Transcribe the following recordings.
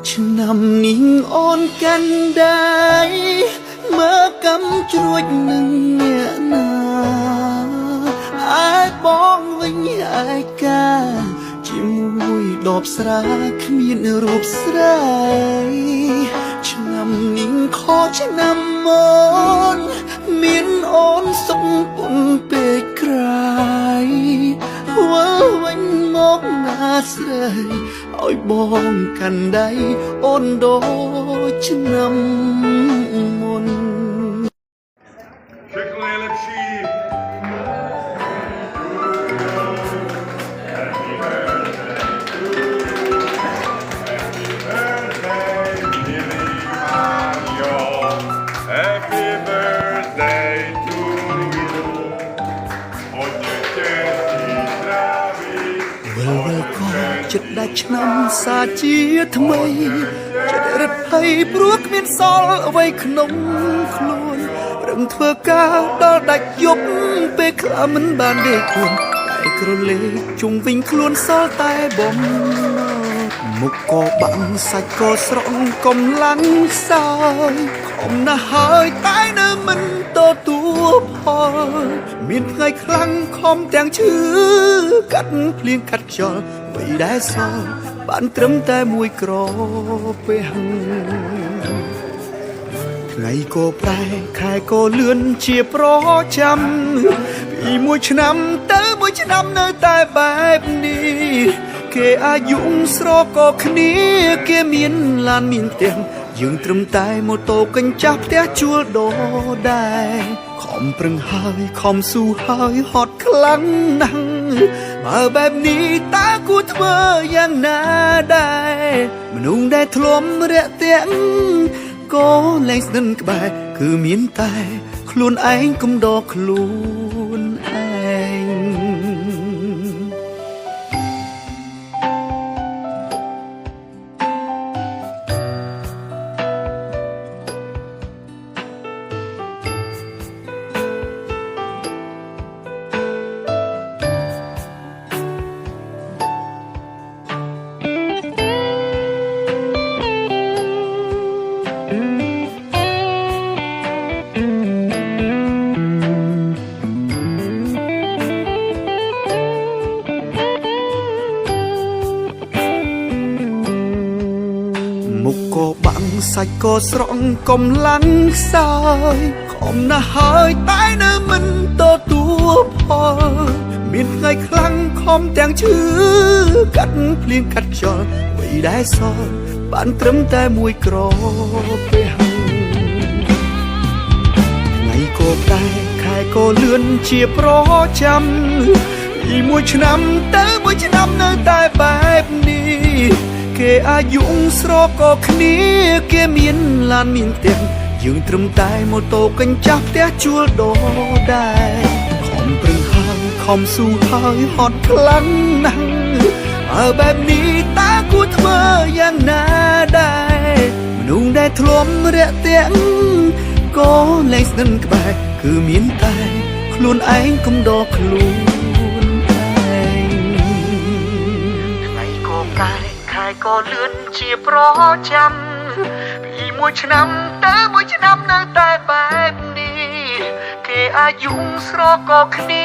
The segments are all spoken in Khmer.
ឆ្នាំនេះអូនកាន់ដែរមើលកំជ្រួចនឹងអ្នកណាអាចបងវិញអាចកាជាមួយដបស្រាគ្មានរូបស្រីឆ្នាំនេះខុសឆ្នាំមុនមានអូនសុខពុនពេកក្រៃធ្វើវិញមកណាស្រីឲ្យបងកាន់ដៃអូនដូចឆ្នាំមុន Všechny nejlepší. Happy birthday, milý Mário. Happy birthday to you. Hodně štěstí zdraví. វិលវិលក៏ចិត្តដាច់ឆ្នាំសាជាថ្មីចិត្តរត់ភ័យព្រោះគ្មានសល់អ្វីក្នុងខ្លួនរឹងធ្វើការដល់ដាច់យប់ពេលខ្លះមិនបានដេកខ្លួនតែក្រឡេកជុំវិញខ្លួនសល់តែបំមុខក៏បាំងសាច់ក៏ស្រង់កំឡាំងខ្សោយខំណាស់ហើយតែនៅមិនទទួលផលមានថ្ងៃខ្លាំងខំទាំងឈឺកាត់ភ្លៀងកាត់ខ្យល់អ្វីដែលសល់បានត្រឹមតែមួយក្រពេលថ្ងៃក៏ប្រែខែក៏លឿនជាប្រចាំពីមួយឆ្នាំទៅមួយឆ្នាំនៅតែបែបនេះគេអាយុស្រក៏គ្នាគេមានឡានមានផ្ទះយើងត្រឹមតែម៉ូតូកញ្ចាស់ផ្ទះជួលដូរដែរខំប្រឹងហើយខំស៊ូហើយហត់ខ្លាំងណាស់បើបែបនេះតើគួរធ្វើយ៉ាងណាដែរមនុស្សដែលធ្លាប់រាក់ទាក់ក៏លែងស្និទ្ធក្បែរគឺមានតែខ្លួនឯងកុំដកខ្លួនឯងមុខក៏បាំងសាច់ក៏ស្រង់កំឡាំងខ្សោយខំណាស់ហើយតែនៅមិនទទួលផលមានថ្ងៃខ្លាំងខំទាំងឈឺកាត់ភ្លៀងកាត់ខ្យល់អ្វីដែលសល់បានត្រឹមតែមួយក្រពេលថ្ងៃក៏ប្រែខែក៏លឿនជាប្រចាំពីមួយឆ្នាំទៅមួយឆ្នាំនៅតែបែបនេះគេអាយុស្រក៏គ្នាគេមានឡានមានផ្ទះយើងត្រឹមតែម៉ូតូកញ្ចាស់ផ្ទះជួលដូរដែរខំប្រឹងហើយខំស៊ូហើយហត់ខ្លាំងណាស់បើបែបនេះតើគួរធ្វើយ៉ាងណាដែរមនុស្សដែលធ្លាប់រាក់ទាក់ក៏លែងស្និទ្ធក្បែរគឺមានតែខ្លួនឯងកុំដកខ្លួនឯងថ្ងៃក៏ប្រែខែក៏លឿនជាប្រចាំពីមួយឆ្នាំទៅមួយឆ្នាំនៅតែបែបនេះគេអាយុស្រក៏គ្នា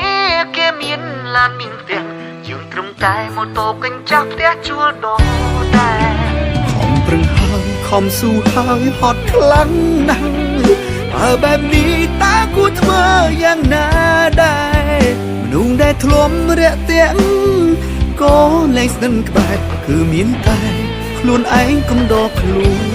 គេមានឡានមានផ្ទះយើងត្រឹមតែម៉ូតូកញ្ចាស់ផ្ទះជួលដូរដែរខំប្រឹងហើយខំស៊ូហើយហត់ខ្លាំងណាស់បើបែបនេះតើគួរធ្វើយ៉ាងណាដែរមនុស្សដែលធ្លាប់រាក់ទាក់ក៏លែងស្និទ្ធក្បែរគឺមានតែខ្លួនឯងកុំដកខ្លួន